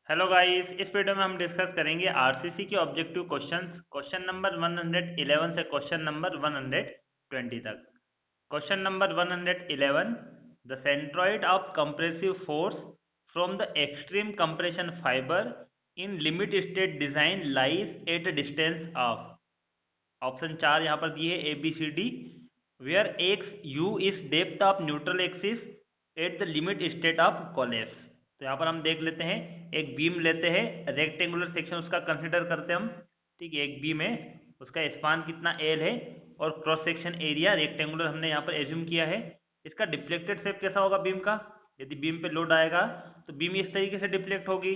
Hello guys, इस video में हम डिस्कस करेंगे आरसीसी के ऑब्जेक्टिव क्वेश्चंस। क्वेश्चन नंबर 111 से क्वेश्चन नंबर 120 तक। Question number 111, the centroid of compressive force from the extreme compression fibre in limit state design lies at a distance of. Option 4 यहाँ पर दिए A B C D. Where x u is depth of neutral axis at the limit state of collapse. तो यहाँ पर हम देख लेते हैं, एक बीम लेते हैं, रेक्टेंगुलर सेक्शन उसका कंसिडर करते हैं हम। ठीक है, एक बीम है, उसका स्पान कितना एल है और क्रॉस सेक्शन एरिया रेक्टेंगुलर हमने यहाँ पर एज्यूम किया है। इसका डिफ्लेक्टेड शेप कैसा होगा बीम का? यदि बीम पे लोड आएगा तो बीम इस तरीके से डिफ्लेक्ट होगी।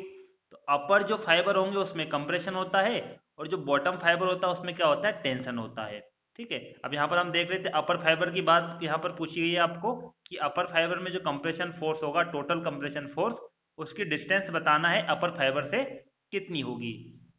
तो अपर जो फाइबर होंगे उसमें कंप्रेशन होता है और जो बॉटम फाइबर होता है उसमें क्या होता है? टेंशन होता है। ठीक है, अब यहाँ पर हम देख लेते हैं अपर फाइबर की बात यहाँ पर पूछी गई है आपको कि अपर फाइबर में जो कंप्रेशन फोर्स होगा, टोटल कंप्रेशन फोर्स, उसकी डिस्टेंस बताना है अपर फाइबर से कितनी होगी।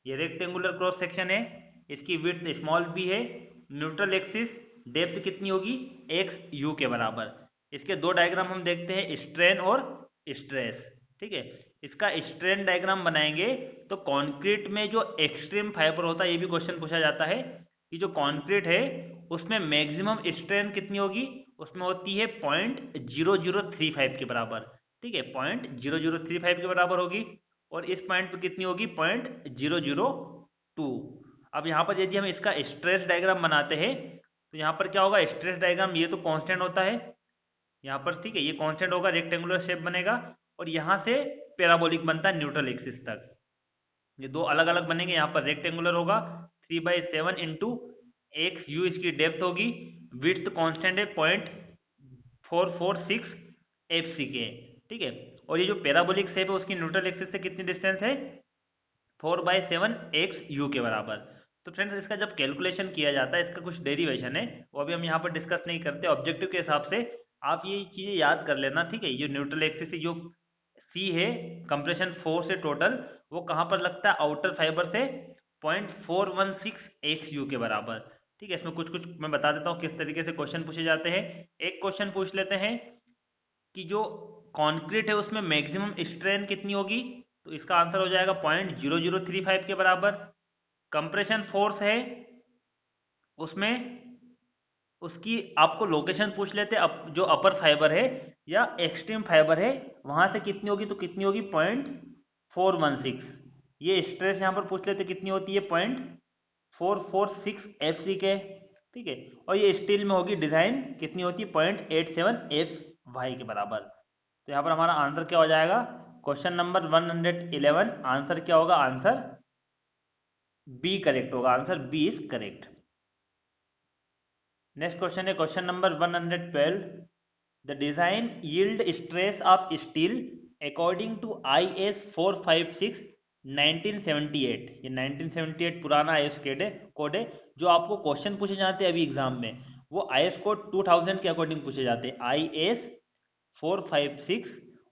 ये रेक्टेंगुलर क्रॉस सेक्शन है, इसकी विड्थ स्मॉल बी है, न्यूट्रल एक्सिस, डेप्थ कितनी होगी? एक्स यू के बराबर। इसके दो डायग्राम हम देखते हैं, स्ट्रेन और स्ट्रेस। ठीक है, इसका स्ट्रेन डायग्राम बनाएंगे तो कंक्रीट में जो एक्सट्रीम फाइबर होता है, ये भी क्वेश्चन पूछा जाता है कि जो कंक्रीट है उसमें मैक्सिमम स्ट्रेन कितनी होगी? उसमें होती है 0.0035 के बराबर। ठीक है, 0.0035 के बराबर होगी और इस पॉइंट पे कितनी होगी? 0.002। अब यहाँ पर यदि हम इसका स्ट्रेस डायग्राम बनाते हैं तो यहाँ पर क्या होगा? स्ट्रेस डायग्राम, ये तो कांस्टेंट होता है यहाँ पर। ठीक है, ये कांस्टेंट होगा, रेक्टेंगुलर शेप बनेगा और यहाँ से पैराबोलिक बनता है न्यूट्रल एक्सिस तक। ये दो अलग अलग बनेंगे, यहाँ पर रेक्टेंगुलर होगा 3/7 इंटू एक्स यू, इसकी डेप्थ होगी, विड्थ कांस्टेंट है 0.446 एफ सी के। ठीक है, और ये जो पैराबोलिक शेप है उसकी न्यूट्रल एक्सिस से कितनी डिस्टेंस है? 4/7 एक्स यू के बराबर। तो फ्रेंड्स, इसका जब कैलकुलेशन किया जाता है, इसका कुछ डेरिवेशन है, वो अभी हम यहाँ पर डिस्कस नहीं करते। ऑब्जेक्टिव के हिसाब से आप ये चीज़ें याद कर लेना। ठीक है, ये न्यूट्रल एक्सिस जो सी है, कंप्रेशन फोर्स है टोटल, वो कहाँ पर लगता है? आउटर फाइबर से 0.416 एक्स यू के बराबर। ठीक है, इसमें कुछ कुछ मैं बता देता हूँ किस तरीके से क्वेश्चन पूछे जाते हैं। एक क्वेश्चन पूछ लेते हैं कि जो कंक्रीट है उसमें मैक्सिमम स्ट्रेन कितनी होगी? तो इसका आंसर हो जाएगा 0.0035 के बराबर। कंप्रेशन फोर्स है उसमें, उसकी आपको लोकेशन पूछ लेते हैं, जो अपर फाइबर है या एक्सट्रीम फाइबर है वहां से कितनी होगी? तो कितनी होगी? 0.416। ये स्ट्रेस यहाँ पर पूछ लेते कितनी होती है? 0.446 एफ सी के। ठीक है, और ये स्टील में होगी डिजाइन, कितनी होती है? 0.87 एफ वाई के बराबर। तो यहाँ पर हमारा आंसर क्या हो जाएगा? क्वेश्चन नंबर 111 आंसर क्या होगा? आंसर बी करेक्ट होगा, answer B is correct. Next question है question number 112, the design yield stress of steel according to IS 456 1978। ये 1978 पुराना IS कोड है। जो आपको क्वेश्चन पूछे जाते हैं अभी एग्जाम में, वो IS कोड 2000 के अकॉर्डिंग पूछे जाते हैं। IS 456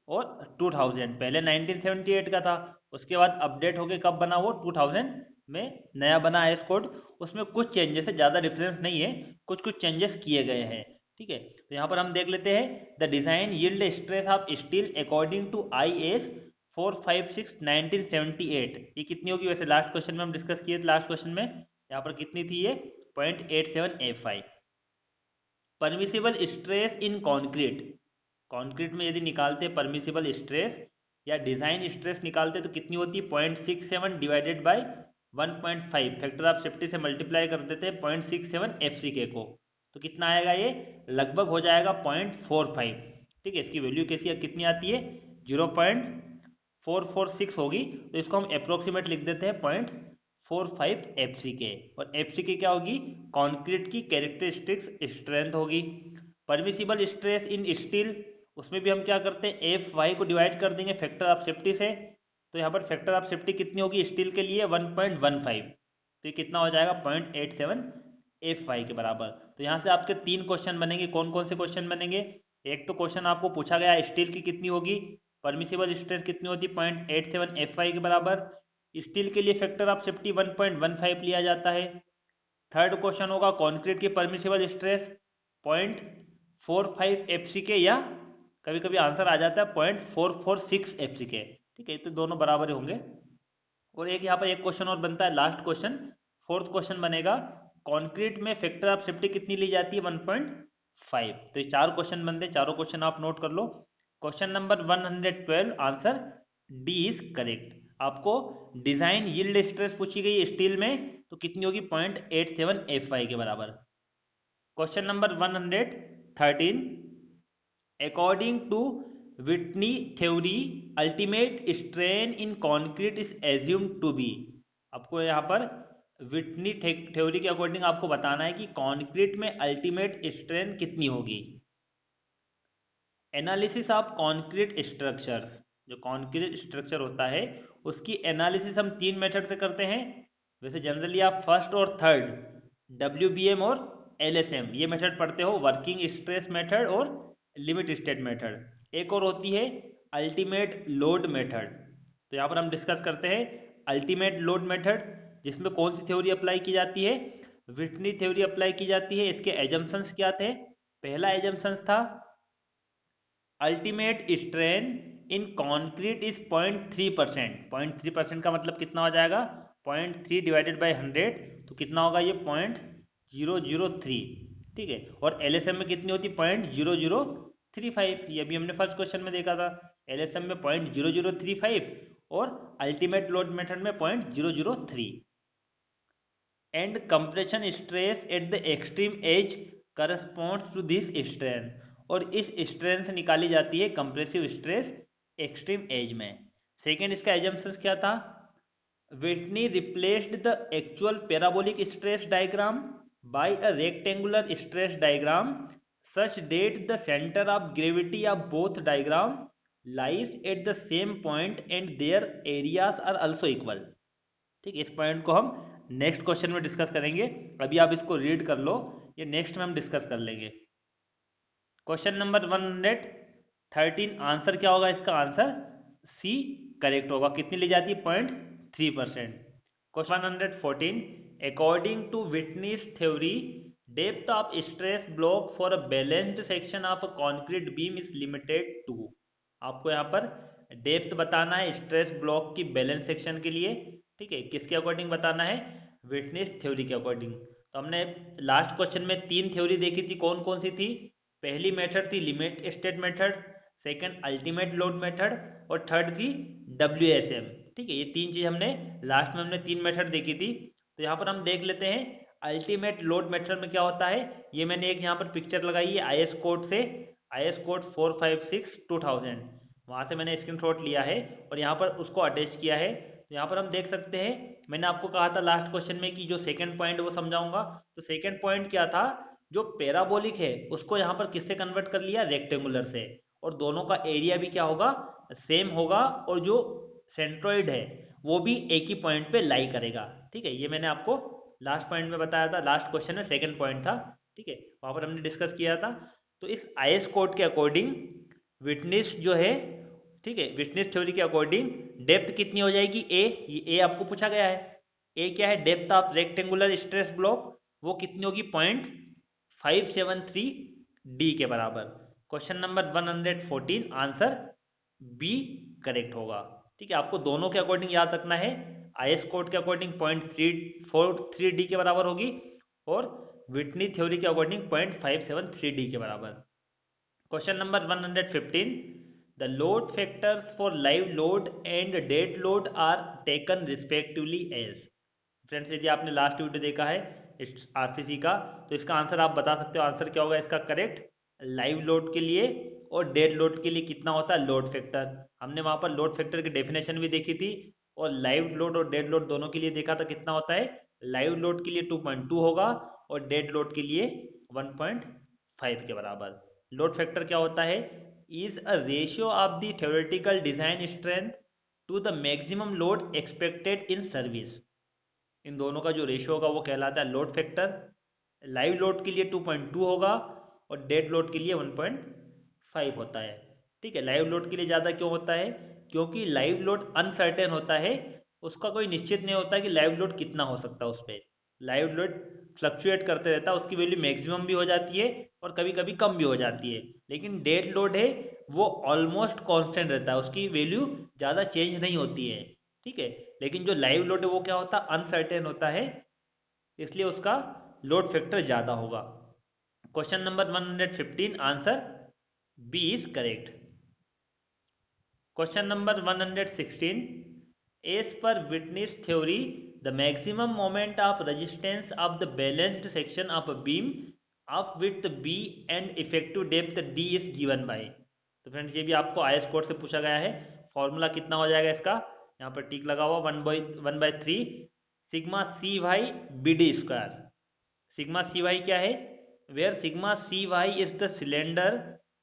और 2000, पहले 1978 का था, उसके बाद अपडेट होके कब बना? वो 2000 में नया बना है कोड। उसमें कुछ चेंजेस है, ज़्यादा डिफरेंस नहीं है, कुछ कुछ चेंजेस किए गए हैं। ठीक है, तो यहाँ पर हम देख लेते हैं, the design yield stress of steel according to IS 456 1978, ये कितनी होगी? वैसे लास्ट क्वेश्चन में हम डिस्कस किए थे, लास्ट क्वेश्चन में यहाँ पर कितनी थी? ये 0.87 F5। Permissible stress in concrete, concrete में यदि निकालते परमिसिबल स्ट्रेस या डिजाइन स्ट्रेस निकालते तो कितनी होती है? 0.67 divided by 1.5, factor of safety से मल्टीप्लाई कर देते हैं 0.67 एफ सी के को, तो कितना आएगा? ये लगभग हो जाएगा 0.45। ठीक है, इसकी वैल्यू कैसी कितनी आती है? 0.446 होगी, तो इसको हम अप्रोक्सीमेट लिख देते हैं 0.45 एफ सी के। और एफ सी के क्या होगी? कॉन्क्रीट की कैरेक्टरिस्टिक्स स्ट्रेंथ होगी। परमिसिबल स्ट्रेस इन स्टील, उसमें भी हम क्या करते हैं? एफ वाई को डिवाइड कर देंगे फैक्टर ऑफ सेफ्टी से, तो यहाँ पर फैक्टर ऑफ सेफ्टी कितनी होगी स्टील के लिए? 1.15, तो ये कितना हो जाएगा? 0.87 एफ वाई के बराबर। तो यहाँ से आपके तीन क्वेश्चन बनेंगे। कौन कौन से क्वेश्चन बनेंगे? एक तो क्वेश्चन आपको पूछा गया स्टील की कितनी होगी, परमिसिबल स्ट्रेस कितनी होती है? 0.87 एफ वाई के बराबर। स्टील के लिए फैक्टर ऑफ सेफ्टी 1.15 लिया जाता है। थर्ड क्वेश्चन होगा कॉन्क्रीट की परमिसिबल स्ट्रेस 0.45 एफ सी के, या कभी कभी आंसर आ जाता है 0.446 एफ सी के। ठीक है, तो दोनों बराबर होंगे। और एक यहाँ पर एक क्वेश्चन और बनता है, लास्ट क्वेश्चन, फोर्थ क्वेश्चन बनेगा, कंक्रीट में फैक्टर ऑफ सेफ्टी कितनी ली जाती है? 1.5। तो ये 4 क्वेश्चन बनते हैं, चारों क्वेश्चन आप नोट कर लो। Question number 112, answer D is correct. आपको डिजाइन यील्ड स्ट्रेस पूछी गई स्टील में, तो कितनी होगी? 0.87 FY के बराबर। Question number 113, according to Whitney theory ultimate strain in concrete is assumed to be. आपको यहाँ पर विटनी थ्योरी के अकॉर्डिंग आपको बताना है कि कॉन्क्रीट में अल्टीमेट स्ट्रेन कितनी होगी। एनालिसिस ऑफ कॉन्क्रीट स्ट्रक्चर्स, जो कॉन्क्रीट स्ट्रक्चर होता है उसकी एनालिसिस हम 3 मेथड से करते हैं। वैसे जनरली आप फर्स्ट और थर्ड WBM और LSM ये मेथड पढ़ते हो, वर्किंग स्ट्रेस मेथड और लिमिट स्टेट मेथड। एक और होती है अल्टीमेट लोड मेथड। तो यहाँ पर हम डिस्कस करते हैं अल्टीमेट लोड मेथड, जिसमें कौन सी थ्योरी अप्लाई की जाती है? विटनी थ्योरी अप्लाई की जाती है। इसके एजम्पशंस क्या थे? पहला एजम्पशंस था ultimate strain in concrete is 0.3%। 0.3% का मतलब कितना हो जाएगा? 0.3 डिवाइडेड बाई 100, तो कितना होगा ये? 0.003। ठीक है, और LSM में कितनी होती? 0.0035। ये अभी हमने फर्स्ट क्वेश्चन में देखा था, LSM में 0.0035 और अल्टीमेट लोड मेथड में 0.003। And compression stress at the extreme edge corresponds to this strain. और इस स्ट्रेन से निकाली जाती है कंप्रेसिव स्ट्रेस एक्सट्रीम एज में। सेकेंड इसका एजम्पशंस क्या था? Whitney replaced the actual parabolic stress diagram by a rectangular stress diagram such that the centre of gravity of both diagram lies at the same point and their areas are also equal. ठीक है, इस point को हम next question में discuss करेंगे, अभी आप इसको रीड कर लो, ये नेक्स्ट में हम डिस्कस कर लेंगे। क्वेश्चन नंबर 113, आंसर क्या होगा इसका? आंसर सी करेक्ट होगा। कितनी ली जाती है? 0.3%। Question 114, according to Whitney's theory depth of stress block for a balanced section of a concrete beam is limited to. आपको यहाँ पर डेप्थ बताना है स्ट्रेस ब्लॉक की बैलेंस सेक्शन के लिए। ठीक है, किसके अकॉर्डिंग बताना है? विटनीज थ्योरी के अकॉर्डिंग। तो हमने लास्ट क्वेश्चन में 3 थ्योरी देखी थी, कौन कौन सी थी? पहली मेथड थी limit state method, second ultimate load method और थर्ड थी WSM। ठीक है, ये 3 चीज हमने लास्ट में हमने 3 मेथड देखी थी। तो यहाँ पर हम देख लेते हैं अल्टीमेट लोड मेथड में क्या होता है। ये मैंने एक यहाँ पर पिक्चर लगाई है IS कोड से, IS कोड 456/2000, वहाँ से मैंने स्क्रीनशॉट लिया है और यहाँ पर उसको अटैच किया है। तो यहाँ पर हम देख सकते हैं, मैंने आपको कहा था लास्ट क्वेश्चन में कि जो सेकंड पॉइंट वो समझाऊंगा। तो सेकंड पॉइंट क्या था? जो पैराबोलिक है उसको यहाँ पर किससे कन्वर्ट कर लिया? रेक्टेंगुलर से। और दोनों का एरिया भी क्या होगा? सेम होगा। और जो सेंट्रोइड है वो भी एक ही पॉइंट पे लाई करेगा। ठीक है, ये मैंने आपको लास्ट पॉइंट में बताया था, लास्ट क्वेश्चन में सेकंड पॉइंट था। ठीक है, वहाँ पर हमने डिस्कस किया था। तो इस IS कोड के अकॉर्डिंग विटनेस जो है, ठीक है, विटनेस थ्योरी के अकॉर्डिंग डेप्थ कितनी हो जाएगी? ये आपको पूछा गया है। ए क्या है? Depth of rectangular stress block, वो कितनी होगी? 0.573D के बराबर। Question number 114, answer B correct होगा। ठीक है, आपको दोनों के अकॉर्डिंग याद रखना है। IS कोड के अकॉर्डिंग 0.343D के बराबर होगी और विटनी थ्योरी के अकॉर्डिंग 0.573D के बराबर। Question number 115, the load factors for live load and dead load are taken respectively as. Friends, यदि आपने लास्ट वीडियो देखा है इस RCC का, तो इसका आंसर आप बता सकते हो। आंसर क्या होगा इसका करेक्ट? लाइव लोड के लिए और डेड लोड के लिए कितना होता है लोड फैक्टर? हमने वहां पर लोड फैक्टर की डेफिनेशन भी देखी थी और लाइव लोड और डेड लोड दोनों के लिए देखा था। कितना होता है? लाइव लोड के लिए 2.2 होगा और डेड लोड के लिए 1.5 के बराबर। लोड फैक्टर क्या होता है? Is a ratio of the theoretical design strength to the maximum load expected in service. इन दोनों का जो रेशियो होगा वो कहलाता है लोड फैक्टर। लाइव लोड के लिए 2.2 होगा और डेड लोड के लिए 1.5 होता है। ठीक है, लाइव लोड के लिए ज़्यादा क्यों होता है? क्योंकि लाइव लोड अनसर्टेन होता है, उसका कोई निश्चित नहीं होता कि लाइव लोड कितना हो सकता है उस पर। लाइव लोड फ्लक्चुएट करते रहता है, उसकी वैल्यू मैक्सिमम भी हो जाती है और कभी कभी कम भी हो जाती है। लेकिन डेड लोड है वो ऑलमोस्ट कांस्टेंट रहता है, उसकी वैल्यू ज़्यादा चेंज नहीं होती है, ठीक है। लेकिन जो लाइव लोड है वो क्या होता है, अनसर्टेन होता है, इसलिए उसका लोड फैक्टर ज़्यादा होगा। Question number 115 answer B is correct. Question number 116, as per Whitney's theory the maximum moment of resistance of the balanced section of a beam of width b and effective depth d is given by। तो friends ये भी आपको IS code से पूछा गया है। Formula कितना हो जाएगा इसका, यहाँ पर टिक लगा हुआ 1/3 sigma C Y B D square. Sigma C Y क्या है, where sigma C Y is the cylinder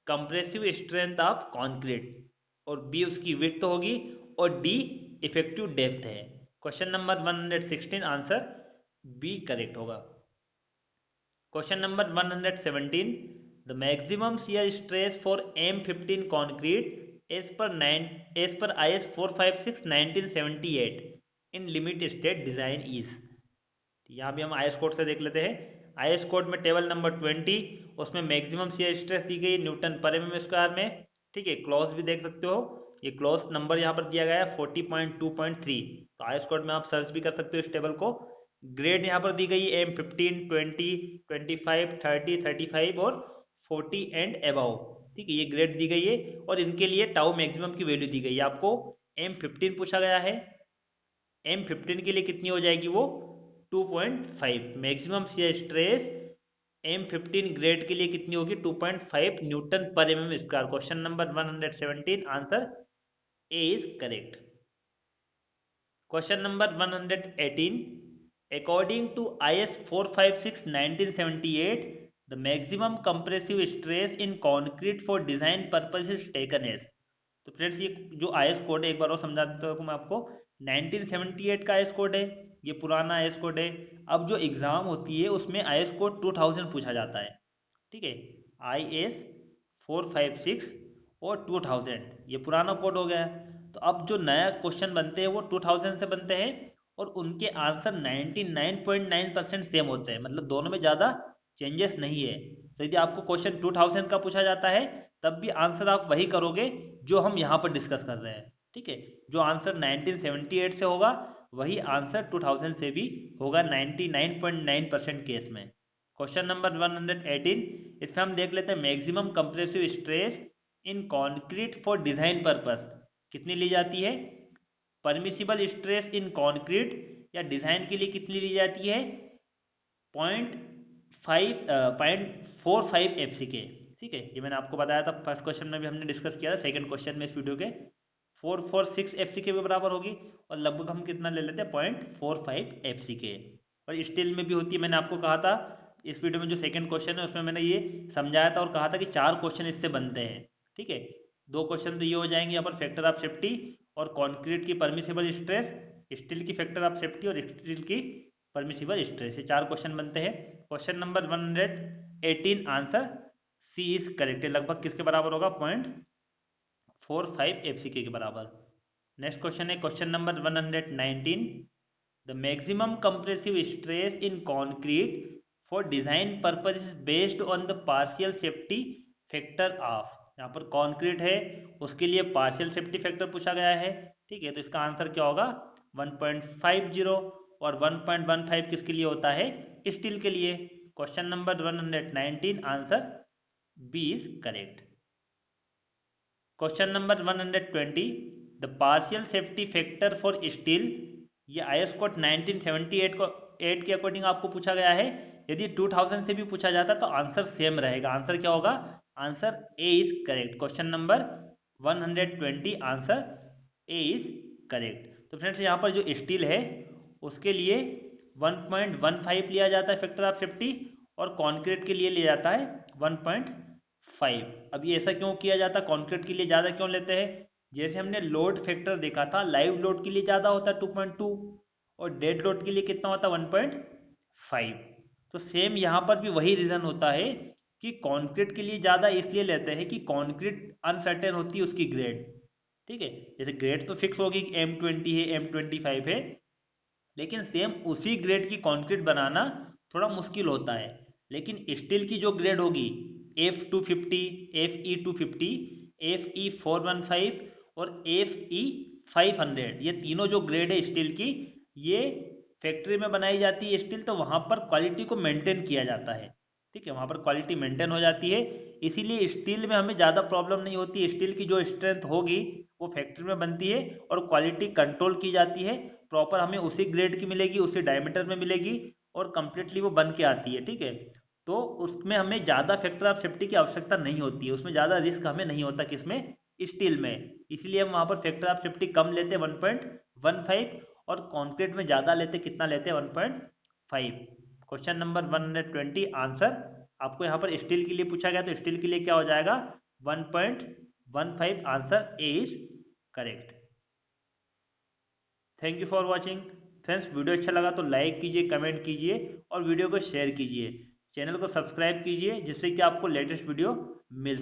compressive strength of concrete, और बी उसकी विड्थ होगी, और डी इफेक्टिव डेप्थ है। Question number 116 answer B correct होगा। Question number 117, the maximum shear stress for M15 concrete as per IS 456 1978 in limit state design is. यहाँ भी हम IS code से देख लेते हैं। आईएस कोड में टेबल नंबर 20, उसमें मैक्सिमम शियर स्ट्रेस दी गई न्यूटन पर एम स्क्वायर में, ठीक है। क्लॉज भी देख सकते हो, ये क्लॉज नंबर यहाँ पर दिया गया है 40.2.3। तो आईएस कोड में आप सर्च भी कर सकते हो इस टेबल को। ग्रेड यहाँ पर दी गई है M15 20 25 30 35 और 40 एंड अबव, ठीक है, ये ग्रेड दी गई है। और इनके लिए टाउ मैक्सिमम की वैल्यू दी गई है। आपको M15 पूछा गया है, M15 के लिए कितनी हो जाएगी वो 2.5। Maximum shear stress M15 grade के लिए कितनी होगी 2.5 न्यूटन पर mm square. Question number 117 answer A is correct. Question number 118, according to IS 456 1978 the maximum compressive stress in concrete for design purpose is taken as. तो friends ये जो IS code है एक बार और समझा देता हूँ मैं आपको। 1978 का आईएस कोड है, ये पुराना आईएस कोड है। अब जो एग्ज़ाम होती है उसमें आईएस कोड 2000 पूछा जाता है, ठीक है। IS 456 और 2000 ये पुराना कोड हो गया है। तो अब जो नया क्वेश्चन बनते हैं वो 2000 से बनते हैं, और उनके आंसर 99.9% सेम होते हैं, मतलब दोनों में ज़्यादा चेंजेस नहीं है। तो यदि आपको क्वेश्चन 2000 का पूछा जाता है तब भी आंसर आप वही करोगे जो हम यहाँ पर डिस्कस कर रहे हैं, ठीक है। जो आंसर 1978 से होगा वही आंसर 2000 से भी होगा 99.9% केस में। क्वेश्चन नंबर 118, इसमें हम देख लेते हैं maximum compressive stress in concrete for design purpose कितनी ली जाती है। परमिसिबल स्ट्रेस इन कॉन्क्रीट या डिजाइन के लिए कितनी ली जाती है 0.45 FCK, ठीक है। ये मैंने आपको बताया था फर्स्ट क्वेश्चन में भी हमने डिस्कस किया था, सेकंड क्वेश्चन में इस वीडियो के 446 FCK के बराबर होगी, और लगभग हम कितना ले लेते हैं 0.45 FCK। और स्टील में भी होती है, मैंने आपको कहा था इस वीडियो में जो सेकंड क्वेश्चन है उसमें मैंने ये समझाया था और कहा था कि 4 क्वेश्चन इससे बनते हैं, ठीक है। 2 क्वेश्चन तो ये हो जाएंगे यहाँ पर फैक्टर ऑफ सेफ्टी और कॉन्क्रीट की परमिसिबल स्ट्रेस, स्टील की फैक्टर ऑफ सेफ्टी और स्टील की परमिसिबल स्ट्रेस, ये 4 क्वेश्चन बनते हैं। Question number 118 answer C is correct, लगभग किसके बराबर होगा 0.45 FCK के बराबर। नेक्स्ट क्वेश्चन है question number 119, the maximum compressive stress in concrete for design purpose is based on the partial safety factor of. यहाँ पर कॉन्क्रीट है उसके लिए पार्शियल सेफ्टी फैक्टर पूछा गया है, ठीक है। तो इसका आंसर क्या होगा 1.50, और 1.15 किसके लिए होता है स्टील के लिए। Question number 119 answer B is correct. Question number 120, the partial safety factor for steel, ये आईएस कोड 1978 को 8 के अकॉर्डिंग आपको पूछा गया है। यदि 2000 से भी पूछा जाता तो आंसर सेम रहेगा। आंसर क्या होगा, answer A is correct. Question number 120 answer A is correct. तो फ्रेंड्स यहाँ पर जो स्टील है उसके लिए 1.15 लिया जाता है फैक्टर ऑफ सेफ्टी, और कॉन्क्रीट के लिए लिया जाता है 1.5। अब ये ऐसा क्यों किया जाता है, कॉन्क्रीट के लिए ज़्यादा क्यों लेते हैं, जैसे हमने लोड फैक्टर देखा था लाइव लोड के लिए ज़्यादा होता है 2.2, और डेड लोड के लिए कितना होता है 1.5। तो सेम यहाँ पर भी वही रीज़न होता है कि कॉन्क्रीट के लिए ज़्यादा इसलिए लेते हैं कि कॉन्क्रीट अनसर्टेन होती है उसकी ग्रेड, ठीक है। जैसे ग्रेड तो फिक्स होगी M20 है M25 है, लेकिन सेम उसी ग्रेड की कंक्रीट बनाना थोड़ा मुश्किल होता है। लेकिन स्टील की जो ग्रेड होगी F250 FE250, FE 415 और FE 500, ये तीनों जो ग्रेड है स्टील की, ये फैक्ट्री में बनाई जाती है स्टील, तो वहाँ पर क्वालिटी को मेंटेन किया जाता है। ठीक है, वहाँ पर क्वालिटी मेंटेन हो जाती है, इसीलिए स्टील में हमें ज़्यादा प्रॉब्लम नहीं होती। स्टील की जो स्ट्रेंथ होगी वो फैक्ट्री में बनती है और क्वालिटी कंट्रोल की जाती है, प्रॉपर हमें उसी ग्रेड की मिलेगी, उसी डायमीटर में मिलेगी और कंप्लीटली वो बन के आती है। ठीक है, तो उसमें हमें ज़्यादा फैक्टर ऑफ सेफ्टी की आवश्यकता नहीं होती है, उसमें ज़्यादा रिस्क हमें नहीं होता, किसमें, स्टील में। इसलिए हम वहाँ पर फैक्टर ऑफ सेफ्टी कम लेते हैं 1.15, और कॉन्क्रीट में ज़्यादा लेते, कितना लेते हैं, 1.5। क्वेश्चन नंबर 120 आंसर आपको यहाँ पर स्टील के लिए पूछा गया, तो स्टील के लिए क्या हो जाएगा, 1.15 answer A is correct. Thank you for watching friends. Video अच्छा लगा तो लाइक कीजिए, कमेंट कीजिए और वीडियो को शेयर कीजिए। चैनल को सब्सक्राइब कीजिए जिससे कि आपको लेटेस्ट वीडियो मिल